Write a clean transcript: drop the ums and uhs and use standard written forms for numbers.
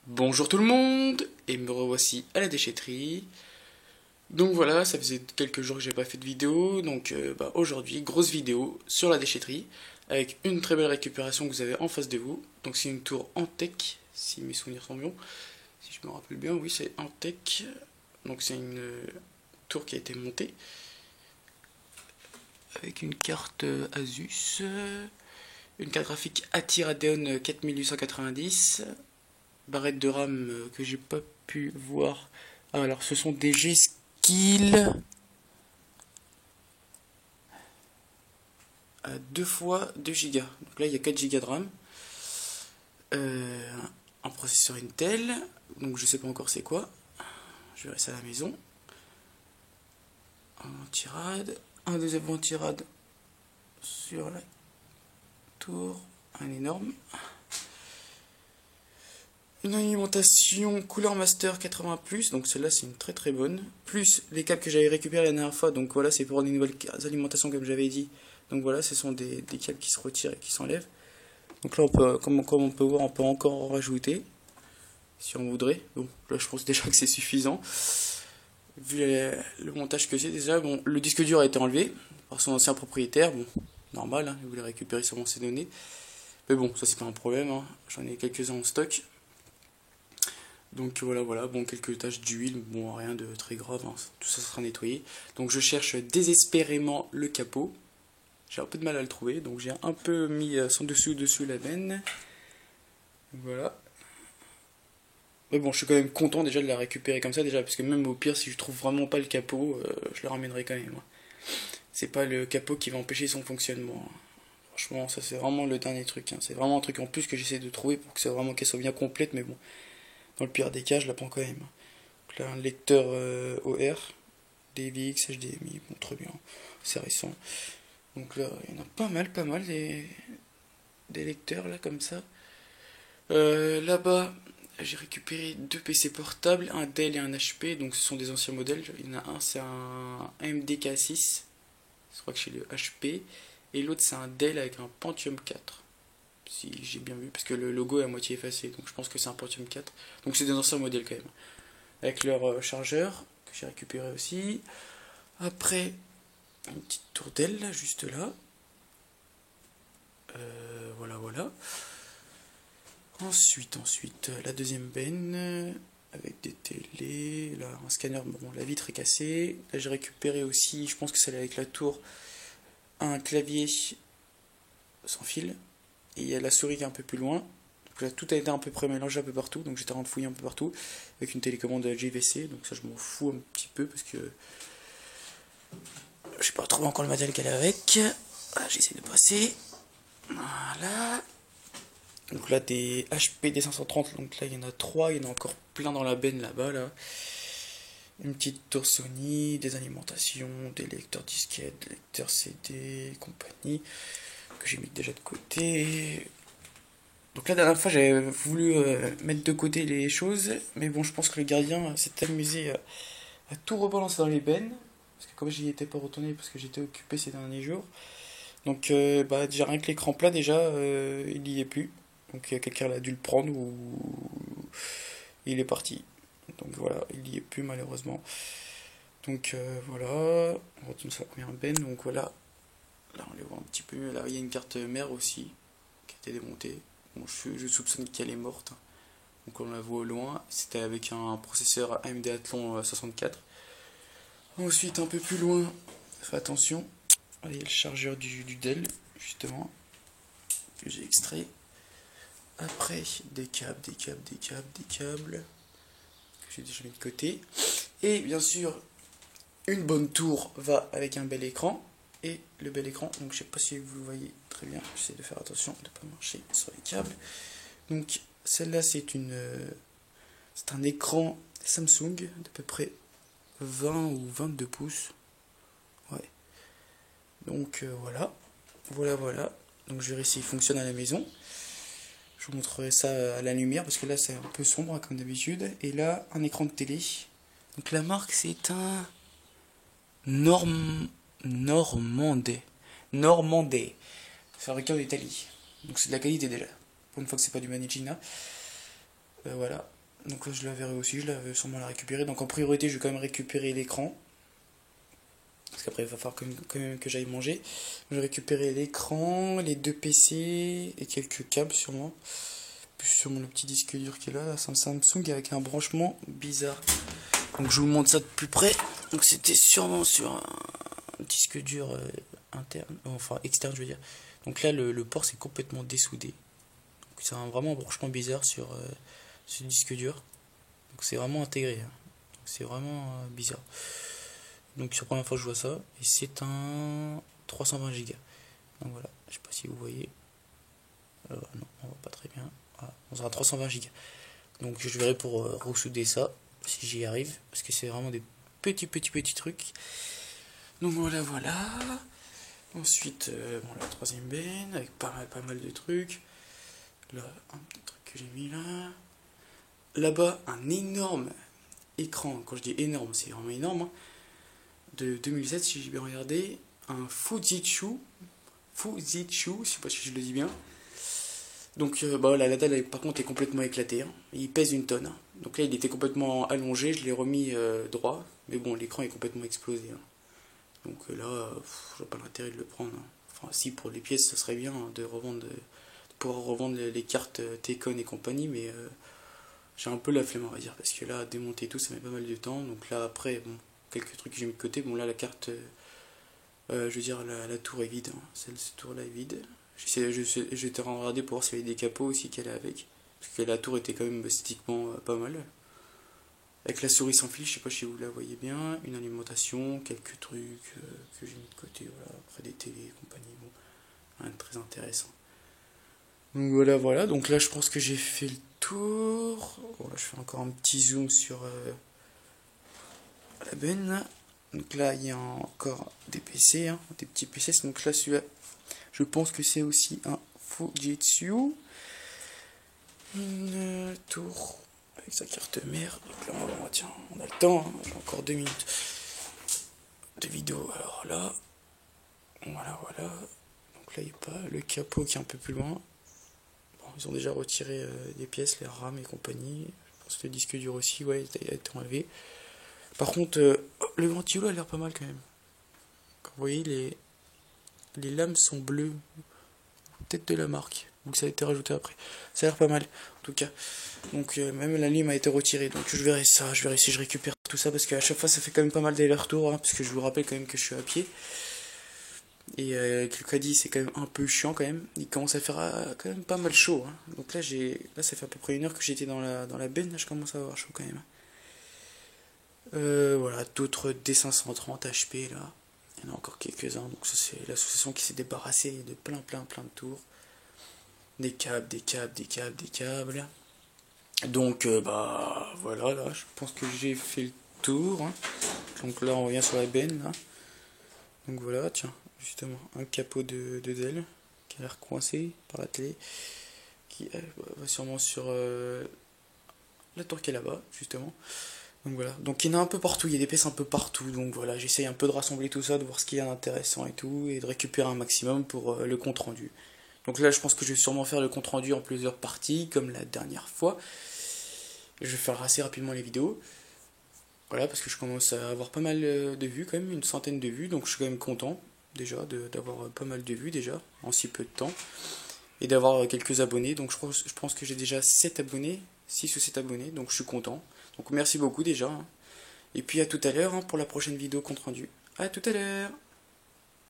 Bonjour tout le monde, et me revoici à la déchetterie. Donc voilà, ça faisait quelques jours que j'ai pas fait de vidéo, donc aujourd'hui, grosse vidéo sur la déchetterie, avec une très belle récupération que vous avez en face de vous. Donc c'est une tour Antec, si mes souvenirs sont bons, si je me rappelle bien, oui c'est Antec. Donc c'est une tour qui a été montée, avec une carte Asus, une carte graphique ATI Radeon 4890, barrette de RAM que j'ai pas pu voir. Ah, alors ce sont des G-Skill à 2 fois 2 Go. Donc là il y a 4 Go de RAM. Un processeur Intel, donc je sais pas encore c'est quoi. Je verrai ça à la maison. Un anti-rad, un deuxième anti-rad sur la tour, un énorme. Une alimentation Cooler Master 80+, donc celle-là c'est une très très bonne. Plus les câbles que j'avais récupérés la dernière fois, donc voilà, c'est pour des nouvelles alimentations comme j'avais dit. Donc voilà, ce sont des câbles qui se retirent et qui s'enlèvent. Donc là, on peut, comme on peut voir, on peut encore en rajouter, si on voudrait. Bon, là je pense déjà que c'est suffisant. Vu le montage que c'est déjà, bon, le disque dur a été enlevé par son ancien propriétaire, bon, normal, hein, il voulait récupérer sûrement ses données. Mais bon, ça c'est pas un problème, hein. J'en ai quelques-uns en stock. Donc voilà, bon, quelques taches d'huile, bon, rien de très grave, hein, tout ça sera nettoyé. Donc je cherche désespérément le capot. J'ai un peu de mal à le trouver, donc j'ai un peu mis son dessus la benne. Voilà. Mais bon, je suis quand même content déjà de la récupérer comme ça, déjà, parce que même au pire, si je trouve vraiment pas le capot, je le ramènerai quand même. C'est pas le capot qui va empêcher son fonctionnement. Franchement, ça c'est vraiment le dernier truc, hein. C'est vraiment un truc en plus que j'essaie de trouver pour que ça vraiment qu'elle soit bien complète, mais bon, dans le pire des cas, je la prends quand même. Donc là, un lecteur OR, DVX, HDMI, bon, très bien, c'est récent. Donc là, il y en a pas mal des lecteurs là comme ça. Là-bas, j'ai récupéré 2 PC portables, un Dell et un HP, donc ce sont des anciens modèles. Il y en a un, c'est un AMD K6, je crois que c'est le HP, et l'autre c'est un Dell avec un Pentium 4. Si j'ai bien vu, parce que le logo est à moitié effacé, donc je pense que c'est un Pentium 4. Donc c'est des anciens modèles quand même. Avec leur chargeur, que j'ai récupéré aussi. Après, une petite tourdelle, là, juste là. Voilà. Ensuite, la deuxième benne, avec des télés, là, un scanner, bon, la vitre est cassée. Là, j'ai récupéré aussi, je pense que c'est avec la tour, un clavier sans fil. Et il y a la souris qui est un peu plus loin. Donc là, tout a été un peu près mélangé un peu partout, donc j'étais en train de fouiller un peu partout, avec une télécommande JVC, donc ça je m'en fous un petit peu, parce que je sais pas trouvé encore le matériel qu'elle a avec. Voilà, j'essaie de passer. Voilà. Donc là des HP D530, donc là il y en a 3, il y en a encore plein dans la benne là-bas là. Une petite tour Sony, des alimentations, des lecteurs disquettes, des lecteurs CD, compagnie, que j'ai mis déjà de côté. Donc la dernière fois j'avais voulu mettre de côté les choses, mais bon je pense que le gardien s'est amusé à tout rebalancer dans les bennes, parce que comme j'y étais pas retourné parce que j'étais occupé ces derniers jours. Donc déjà rien que l'écran plat déjà il y est plus. Donc quelqu'un a dû le prendre ou il est parti. Donc voilà, il y est plus malheureusement. Donc voilà, on retourne sur la première benne. Donc voilà, là on les voit un petit peu mieux. Là il y a une carte mère aussi qui a été démontée. Bon, je soupçonne qu'elle est morte. Donc on la voit au loin. C'était avec un processeur AMD Athlon 64. Ensuite un peu plus loin, fais attention. Là, il y a le chargeur du Dell justement que j'ai extrait. Après, des câbles que j'ai déjà mis de côté. Et bien sûr, une bonne tour va avec un bel écran. Et le bel écran, donc je sais pas si vous le voyez très bien, j'essaie de faire attention de ne pas marcher sur les câbles. Donc celle-là c'est un écran Samsung d'à peu près 20 ou 22 pouces. Ouais. Donc voilà. Donc je verrai s'il fonctionne à la maison. Je vous montrerai ça à la lumière parce que là c'est un peu sombre comme d'habitude. Et là, un écran de télé. Donc la marque c'est un Normandais. Fabricant d'Italie. Donc c'est de la qualité déjà. Pour une fois que c'est pas du Manigina. Voilà. Donc là je la verrai aussi, je l'avais sûrement la récupérer. Donc en priorité je vais quand même récupérer l'écran. Parce qu'après il va falloir quand même que j'aille manger. Je vais récupérer l'écran, les 2 PC et quelques câbles sûrement. Plus sûrement le petit disque dur qui est là, c'est un Samsung avec un branchement bizarre. Donc je vous montre ça de plus près. Donc c'était sûrement sur un disque dur interne, enfin externe je veux dire. Donc là le port c'est complètement dessoudé. Donc c'est vraiment un branchement bizarre sur ce disque dur. Donc c'est vraiment intégré. Hein. Donc c'est vraiment bizarre. Donc c'est la première fois que je vois ça. Et c'est un 320 Go. Donc voilà, je sais pas si vous voyez. Non, on voit pas très bien. Voilà, on sera à 320 Go. Donc je verrai pour ressouder ça, si j'y arrive. Parce que c'est vraiment des petits trucs. Donc voilà. Ensuite, la troisième benne avec pas mal de trucs. Là, un petit truc que j'ai mis là. Là-bas, un énorme écran. Quand je dis énorme, c'est vraiment énorme. Hein, de 2007, si j'ai bien regardé. Un Fujitsu, je sais pas si je le dis bien. Donc la dalle par contre est complètement éclatée. Hein. Il pèse une tonne. Hein. Donc là, il était complètement allongé. Je l'ai remis droit. Mais bon, l'écran est complètement explosé. Hein. Donc là, je vois pas l'intérêt de le prendre. Hein. Enfin, si pour les pièces, ça serait bien hein, de pouvoir revendre les cartes T-Con et compagnie, mais j'ai un peu la flemme, on va dire, parce que là, démonter tout, ça met pas mal de temps. Donc là, après, bon, quelques trucs que j'ai mis de côté. Bon, là, la carte, je veux dire, la tour est vide. Hein. Cette tour-là est vide. J'étais regardé pour voir s'il y avait des capots aussi qu'elle est avec. Parce que la tour était quand même esthétiquement pas mal. Avec la souris sans fil, je sais pas si vous la voyez bien, une alimentation, quelques trucs que j'ai mis de côté, voilà, après des télés et compagnie, bon, rien de très intéressant. Donc voilà, donc là je pense que j'ai fait le tour. Bon là je fais encore un petit zoom sur la benne. Donc là il y a encore des PC, hein, des petits PC, donc là celui-là, je pense que c'est aussi un Fujitsu. Une tour avec sa carte mère. Donc là, tiens, on a le temps, hein, j'ai encore 2 minutes de vidéo. Alors là, voilà. Donc là, il n'y a pas le capot qui est un peu plus loin. Bon, ils ont déjà retiré des pièces, les RAM et compagnie. Je pense que le disque dur aussi, ouais, il a été enlevé. Par contre, le ventilo a l'air pas mal quand même. Comme vous voyez, les lames sont bleues. Peut-être de la marque. Donc ça a été rajouté après. Ça a l'air pas mal, en tout cas. Donc même la lime a été retirée. Donc je verrai si je récupère tout ça. Parce qu'à chaque fois ça fait quand même pas mal d'aller-retour. Hein, parce que je vous rappelle quand même que je suis à pied. Et avec le caddie c'est quand même un peu chiant quand même. Il commence à faire quand même pas mal chaud. Hein. Donc là ça fait à peu près 1 heure que j'étais dans la benne. Là je commence à avoir chaud quand même. Voilà, d'autres D530 HP là. Il y en a encore quelques-uns. Donc ça c'est l'association qui s'est débarrassée de plein de tours. Des câbles. Donc voilà, là je pense que j'ai fait le tour. Hein. Donc là on revient sur la benne là. Donc voilà, tiens, justement un capot de Dell qui a l'air coincé par la télé. Qui va sûrement sur la tour qui est là-bas, justement. Donc voilà, donc il y en a un peu partout, il y a des pièces un peu partout. Donc voilà, j'essaye un peu de rassembler tout ça, de voir ce qu'il y a d'intéressant et tout, et de récupérer un maximum pour le compte rendu. Donc là je pense que je vais sûrement faire le compte rendu en plusieurs parties, comme la dernière fois. Je vais faire assez rapidement les vidéos. Voilà, parce que je commence à avoir pas mal de vues, quand même, une centaine de vues, donc je suis quand même content, déjà, d'avoir pas mal de vues, déjà, en si peu de temps, et d'avoir quelques abonnés, donc je pense que j'ai déjà 7 abonnés, 6 ou 7 abonnés, donc je suis content. Donc merci beaucoup déjà, hein. Et puis à tout à l'heure hein, pour la prochaine vidéo compte rendu. À tout à l'heure.